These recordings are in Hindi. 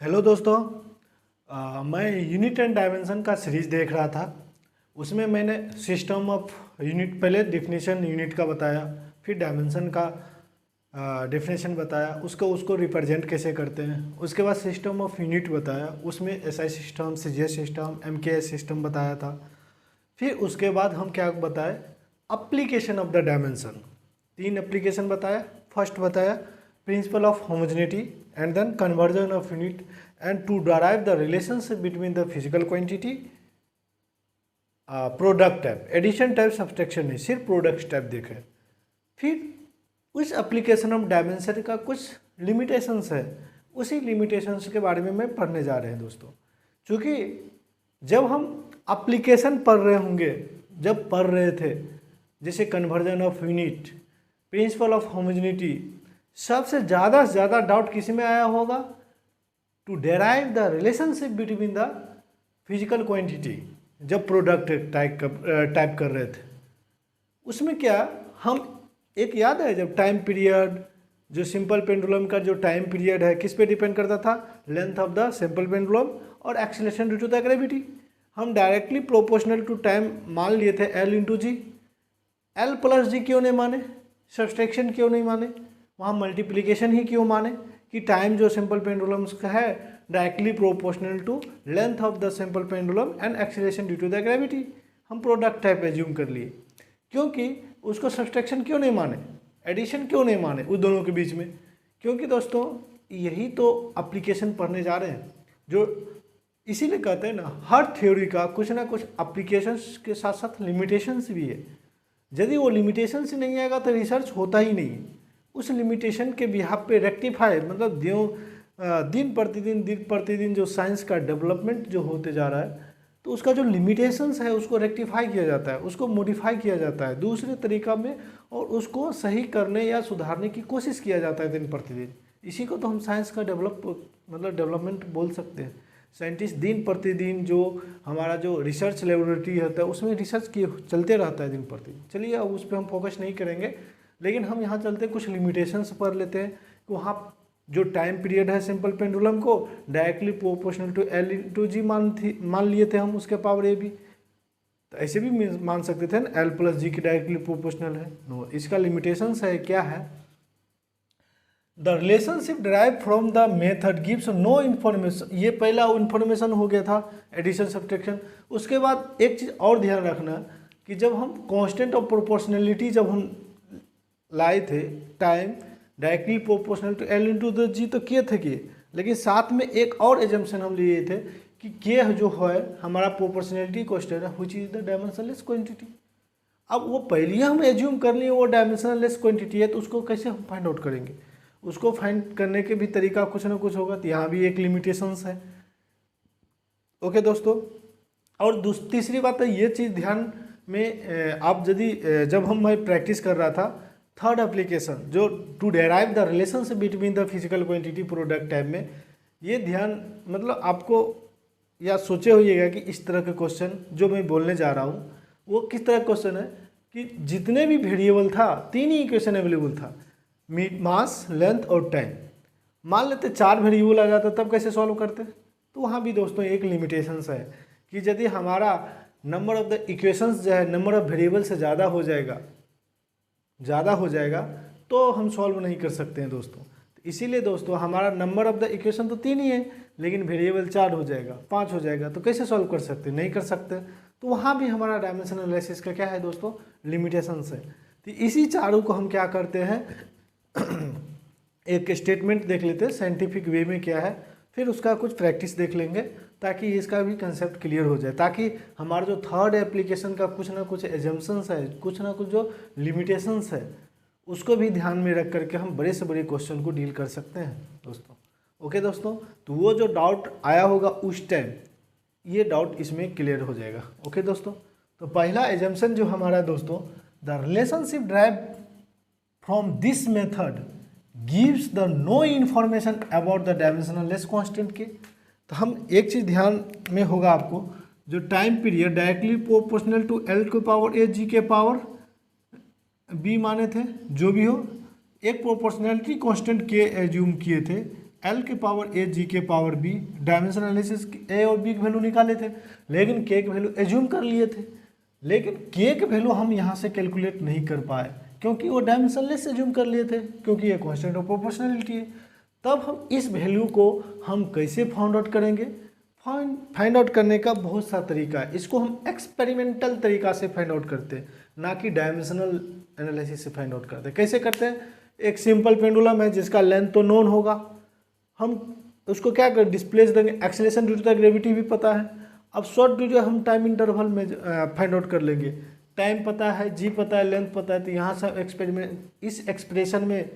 हेलो दोस्तों। मैं यूनिट एंड डायमेंशन का सीरीज देख रहा था। उसमें मैंने सिस्टम ऑफ यूनिट, पहले डिफिनीशन यूनिट का बताया, फिर डायमेंशन का डिफिनीशन बताया, उसको रिप्रेजेंट कैसे करते हैं। उसके बाद सिस्टम ऑफ यूनिट बताया, उसमें SI system, CGS system, MKS system बताया था। फिर उसके बाद हम क्या बताए, application of the dimension. 3 application बताया। फर्स्ट बताया principal of homogeneity and then conversion of unit and to derive the relationship between the physical quantity, product type, addition type, subtraction नहीं, सिर्फ प्रोडक्ट टाइप देखे। फिर उस एप्लीकेशन ऑफ डायमेंशन का कुछ लिमिटेशंस है, उसी लिमिटेशंस के बारे में मैं पढ़ने जा रहे हैं दोस्तों। क्योंकि जब हम एप्लीकेशन पढ़ रहे होंगे, जब पढ़ रहे थे जैसे conversion of unit, principle of homogeneity, सबसे ज़्यादा डाउट किसी में आया होगा, to derive the relationship between the physical quantity. जब प्रोडक्ट टाइप कर रहे थे उसमें क्या हम, एक याद है जब टाइम पीरियड, जो सिंपल पेंडुलम का जो टाइम पीरियड है किस पे डिपेंड करता था, length of the simple pendulum और acceleration due to the gravity. हम डायरेक्टली प्रोपोर्शनल टू टाइम मान लिए थे L into g. L plus g क्यों नहीं माने, सब्सट्रैक्शन क्यों नहीं माने, वहाँ मल्टीप्लिकेशन ही क्यों माने कि टाइम जो सिंपल पेंडुलम्स का है directly proportional to length of the simple pendulum and acceleration due to the gravity. हम प्रोडक्ट टाइप एज्यूम कर लिए, क्योंकि उसको सब्सट्रैक्शन क्यों नहीं माने, एडिशन क्यों नहीं माने उस दोनों के बीच में। क्योंकि दोस्तों यही तो एप्लीकेशन पढ़ने जा रहे हैं, जो इसीलिए कहते हैं ना, हर थ्योरी का कुछ ना कुछ एप्लीकेशंस के साथ साथ लिमिटेशंस भी है। यदि वो लिमिटेशंस नहीं आएगा तो रिसर्च होता ही नहीं। उस लिमिटेशन के बिहाफ पे रेक्टिफाई, मतलब दिन प्रतिदिन जो साइंस का डेवलपमेंट जो होते जा रहा है, तो उसका जो लिमिटेशंस है उसको रेक्टिफाई किया जाता है, उसको मॉडिफाई किया जाता है दूसरे तरीका में, और उसको सही करने या सुधारने की कोशिश किया जाता है दिन प्रतिदिन। इसी को तो हम साइंस का डेवलपमेंट बोल सकते हैं। साइंटिस्ट दिन प्रतिदिन जो हमारा जो रिसर्च लेबोरेटरी होता है उसमें रिसर्च किए चलते रहता है दिन प्रतिदिन। चलिए अब उस पर हम फोकस नहीं करेंगे, लेकिन हम यहाँ चलते कुछ लिमिटेशंस पढ़ लेते हैं कि वहाँ जो टाइम पीरियड है सिंपल पेंडुलम को directly proportional to L into g मान लिए थे हम, उसके पावर ए भी। तो ऐसे भी मान सकते थे ना, L प्लस जी की डायरेक्टली प्रोपोर्शनल है। नो, इसका लिमिटेशंस है, क्या है, the relationship derive from the method gives no information. ये पहला इन्फॉर्मेशन हो गया था एडिशन सब्ट्रैक्शन। उसके बाद एक चीज़ और ध्यान रखना कि जब हम कांस्टेंट ऑफ प्रोपोर्शनलिटी जब हम लाए थे, time directly proportional to L into the g तो किए थे कि, लेकिन साथ में एक और एजम्पशन हम लिए थे कि के जो है हमारा प्रोपोर्शनलिटी कांस्टेंट है, which is the dimensionless quantity. अब वो पहले हम एज्यूम कर लिए वो डायमेंशनलेस क्वांटिटी है, तो उसको कैसे हम फाइंड आउट करेंगे, उसको फाइंड करने के भी तरीका कुछ ना कुछ होगा। तो यहाँ भी एक लिमिटेशंस है। ओके दोस्तों, और तीसरी बात है, ये चीज़ ध्यान में आप यदि जब हम मैं प्रैक्टिस कर रहा था, थर्ड एप्लीकेशन जो to derive the relationship between the physical quantity product type में, ये ध्यान मतलब आपको या सोचे होइएगा कि इस तरह के क्वेश्चन जो मैं बोलने जा रहा हूँ वो किस तरह का क्वेश्चन है कि जितने भी वेरिएबल था 3 ही इक्वेशन अवेलेबल था, मास, लेंथ और टाइम। मान लेते 4 वेरिएबल आ जाता, तब कैसे सॉल्व करते। तो वहाँ भी दोस्तों एक लिमिटेशंस है कि यदि हमारा नंबर ऑफ द इक्वेशंस जो है नंबर ऑफ वेरिएबल से ज़्यादा हो जाएगा तो हम सॉल्व नहीं कर सकते हैं दोस्तों। तो इसीलिए दोस्तों हमारा नंबर ऑफ द इक्वेशन तो 3 ही है, लेकिन वेरिएबल 4 हो जाएगा, 5 हो जाएगा, तो कैसे सॉल्व कर सकते, नहीं कर सकते। तो वहाँ भी हमारा डायमेंशनल एनालिसिस का क्या है दोस्तों, लिमिटेशंस है। तो इसी चारों को हम क्या करते हैं एक स्टेटमेंट देख लेते हैं साइंटिफिक वे में क्या है, फिर उसका कुछ प्रैक्टिस देख लेंगे ताकि इसका भी कंसेप्ट क्लियर हो जाए, ताकि हमारा जो थर्ड एप्लीकेशन का कुछ ना कुछ एजम्पशंस है, कुछ ना कुछ जो लिमिटेशंस है, उसको भी ध्यान में रख करके हम बड़े से बड़े क्वेश्चन को डील कर सकते हैं दोस्तों। ओके दोस्तों, तो वो जो डाउट आया होगा उस टाइम, ये डाउट इसमें क्लियर हो जाएगा। ओके दोस्तों, तो पहला एजम्पशन जो हमारा दोस्तों, the relationship derived from this method gives the no information about the dimensionless constant के। तो हम एक चीज़ ध्यान में होगा आपको, जो time period directly proportional to L के पावर A G के पावर B माने थे, जो भी हो, एक प्रोपोर्शनलिटी कांस्टेंट के एज्यूम किए थे एल के पावर ए जी के पावर बी, डायमेंशन एनालिसिस ए और बी की वैल्यू निकाले थे, लेकिन के की वैल्यू एज्यूम कर लिए थे, लेकिन के की वैल्यू हम यहाँ से कैलकुलेट नहीं कर पाए क्योंकि वो डायमेंशनलेस एज्यूम कर लिए थे, क्योंकि ये कांस्टेंट ऑफ प्रोपोर्शनलिटी है। तब हम इस वैल्यू को हम कैसे फाइंड आउट करेंगे? फाइंड आउट करने का बहुत सा तरीका है। इसको हम एक्सपेरिमेंटल तरीका से फाइंड आउट करते हैं, ना कि डायमेंशनल एनालिसिस से फाइंड आउट करते हैं। कैसे करते हैं? एक सिंपल पेंडुलम है जिसका लेंथ तो नोन होगा, हम उसको क्या कर डिस्प्लेस देंगे, acceleration due to the gravity भी पता है। अब शॉर्ट ड्यू जो हम टाइम इंटरवल में फाइंड आउट कर लेंगे, टाइम पता है, जी पता है, लेंथ पता है, तो यहाँ से एक्सपेरिमेंट इस एक्सप्रेशन में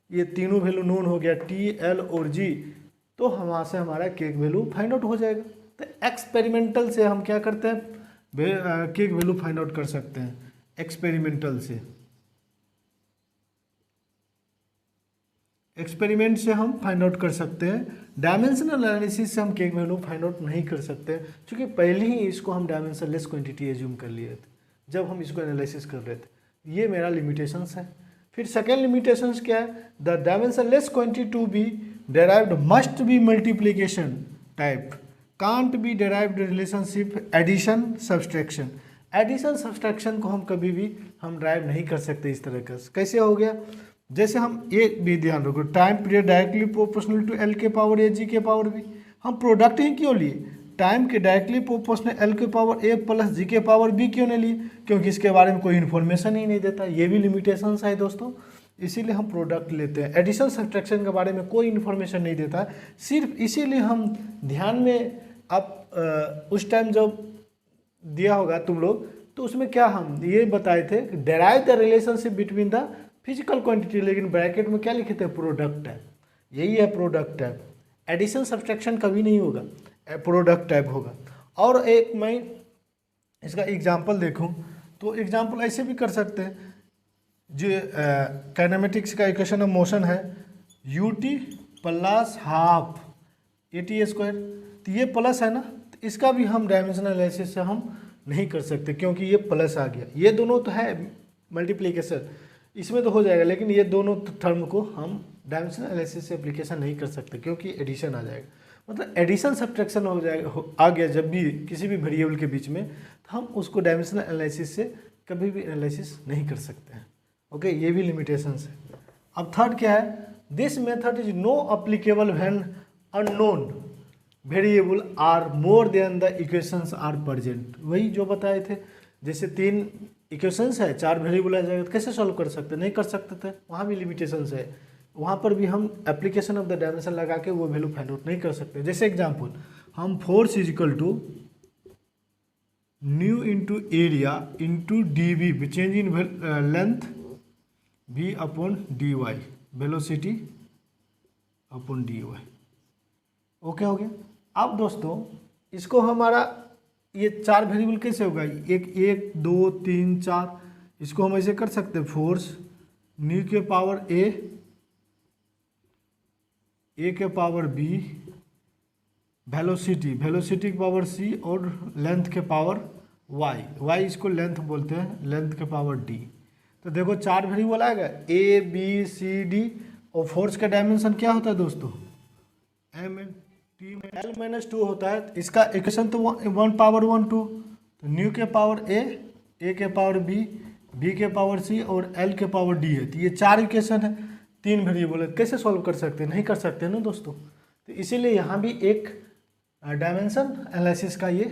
ये तीनों वैल्यू नोन हो गया, टी, एल और जी, तो वहाँ से हमारा के की वैल्यू फाइंड आउट हो जाएगा। तो एक्सपेरिमेंटल से हम क्या करते हैं, के की वैल्यू फाइंड आउट कर सकते हैं एक्सपेरिमेंटल से। एक्सपेरिमेंट से हम फाइंड आउट कर सकते हैं, डायमेंशनल एनालिसिस से हम के की वैल्यू फाइंड आउट नहीं कर सकते, क्योंकि पहले ही इसको हम डायमेंशनलेस क्वांटिटी एज्यूम कर लिए थे जब हम इसको एनालिसिस कर रहे थे। ये मेरा लिमिटेशंस है। फिर सेकेंड लिमिटेशंस क्या है? The dimensionless quantity to be derived must be multiplication type, can't be derived relationship addition subtraction। Addition subtraction को हम कभी भी हम ड्राइव नहीं कर सकते इस तरह का। कैसे हो गया? जैसे हम ये भी ध्यान रखो, time period directly proportional to L के पावर ए जी के पावर बी। हम प्रोडक्ट ही क्यों लिए? टाइम के डायरेक्टली प्रोपोर्शनल एल के पावर ए प्लस जी के पावर बी क्यों नहीं लिए? क्योंकि इसके बारे में कोई इन्फॉर्मेशन ही नहीं देता। ये भी लिमिटेशंस है दोस्तों, इसीलिए हम प्रोडक्ट लेते हैं। एडिशन सब्सट्रैक्शन के बारे में कोई इन्फॉर्मेशन नहीं देता, सिर्फ इसीलिए हम ध्यान में आप उस टाइम जब दिया होगा तुम लोग, तो उसमें क्या हम ये बताए थे, derive the relationship between the physical quantity, लेकिन ब्रैकेट में क्या लिखे थे? Product type. यही है प्रोडक्ट टाइप। एडिशन सब्सट्रैक्शन कभी नहीं होगा, प्रोडक्ट टाइप होगा। और एक मैं इसका एग्जाम्पल देखूँ तो एग्जाम्पल ऐसे भी कर सकते हैं, जो काइनेमेटिक्स का इक्वेशन ऑफ मोशन है U T plus half A T square, तो ये प्लस है ना, तो इसका भी हम डायमेंशनल एनालिसिस से हम नहीं कर सकते क्योंकि ये प्लस आ गया। ये दोनों तो है मल्टीप्लिकेशन, इसमें तो हो जाएगा, लेकिन ये दोनों टर्म को हम डायमेंशनल एनालिसिस से एप्लीकेशन नहीं कर सकते क्योंकि एडिशन आ जाएगा। मतलब एडिशन सब्ट्रैक्शन हो जाएगा, आ गया जब भी किसी भी वेरिएबल के बीच में, तो हम उसको डायमेंशनल एनालिसिस से कभी भी एनालिसिस नहीं कर सकते हैं। ओके, ये भी लिमिटेशंस है। अब थर्ड क्या है? This method is no applicable when unknown variable are more than the equations are present. वही जो बताए थे, जैसे 3 इक्वेशंस है, 4 वेरिएबल आ जाएगा, तो कैसे सॉल्व कर सकते? नहीं कर सकते थे, वहाँ भी लिमिटेशंस है। वहाँ पर भी हम एप्लीकेशन ऑफ द डायमेंशन लगा के वो वैल्यू फाइंड आउट नहीं कर सकते। जैसे एग्जाम्पल, हम force is equal to nu into area into D V, change in length v upon D Y, velocity upon D Y. Okay हो गया। अब दोस्तों इसको हमारा ये 4 वेरिएबल कैसे होगा? 1 2 3 4, इसको हम ऐसे कर सकते हैं, फोर्स न्यू के पावर ए के पावर बी, वेलोसिटी के पावर सी और लेंथ के पावर वाई इसको लेंथ बोलते हैं, लेंथ के पावर डी। तो देखो 4 वेरिएबल आएगा, ए बी सी डी, और फोर्स का डायमेंशन क्या होता है दोस्तों? एम एन टी में एल माइनस 2 होता है। इसका इक्वेशन तो 1 पावर 1 2, तो न्यू के पावर ए के पावर बी के पावर सी और एल के पावर डी है। तो ये 4 इक्वेशन है, 3 वेरिएबल है, कैसे सॉल्व कर सकते हैं? नहीं कर सकते ना दोस्तों। तो इसीलिए यहाँ भी एक डायमेंशन एनालिसिस का ये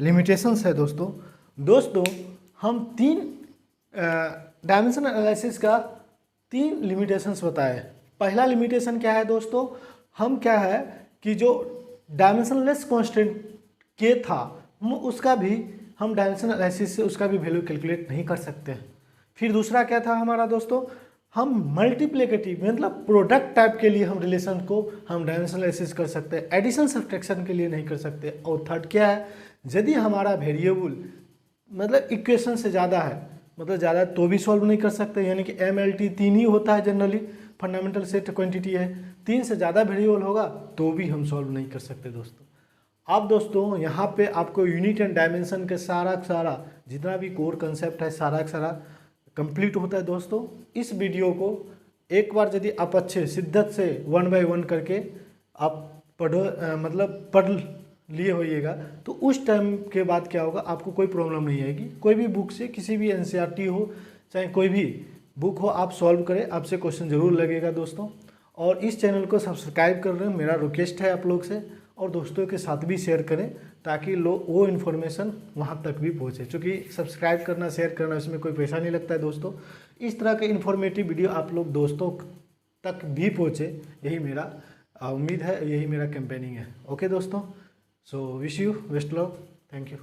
लिमिटेशंस है दोस्तों। हम 3 डायमेंशन एनालिसिस का 3 लिमिटेशंस बताए। पहला लिमिटेशन क्या है दोस्तों? हम क्या है कि जो डायमेंशनलेस कांस्टेंट के था, हम उसका भी हम डायमेंशन एनालिसिस से उसका भी वैल्यू कैलकुलेट नहीं कर सकते हैं। फिर दूसरा क्या था हमारा दोस्तों? हम मल्टीप्लिकेटिव मतलब प्रोडक्ट टाइप के लिए हम रिलेशन को हम डायमेंशन एनालिसिस कर सकते हैं, एडिशन सब्ट्रैक्शन के लिए नहीं कर सकते। और थर्ड क्या है? यदि हमारा वेरिएबल मतलब इक्वेशन से ज़्यादा है, मतलब ज़्यादा तो भी सॉल्व नहीं कर सकते, यानी कि MLT 3 ही होता है जनरली, फंडामेंटल सेट क्वांटिटी है। 3 से ज़्यादा वेरिएबल होगा तो भी हम सॉल्व नहीं कर सकते दोस्तों। अब दोस्तों यहाँ पे आपको यूनिट एंड डायमेंशन के सारा जितना भी कोर कंसेप्ट है सारा कंप्लीट होता है दोस्तों। इस वीडियो को एक बार यदि आप अच्छे शिद्दत से 1 बाय 1 करके आप मतलब पढ़ लिए होइएगा, तो उस टाइम के बाद क्या होगा, आपको कोई प्रॉब्लम नहीं आएगी। कोई भी बुक से, किसी भी एनसीईआरटी हो चाहे कोई भी बुक हो, आप सॉल्व करें, आपसे क्वेश्चन जरूर लगेगा दोस्तों। और इस चैनल को सब्सक्राइब कर लें, मेरा रिक्वेस्ट है आप लोग से, और दोस्तों के साथ भी शेयर करें ताकि लोग वो इन्फॉर्मेशन वहाँ तक भी पहुँचे, क्योंकि सब्सक्राइब करना, शेयर करना, इसमें कोई पैसा नहीं लगता है दोस्तों। इस तरह के इन्फॉर्मेटिव वीडियो आप लोग दोस्तों तक भी पहुँचे, यही मेरा उम्मीद है, यही मेरा कैंपेनिंग है। ओके दोस्तों, so wish you best luck, thank you.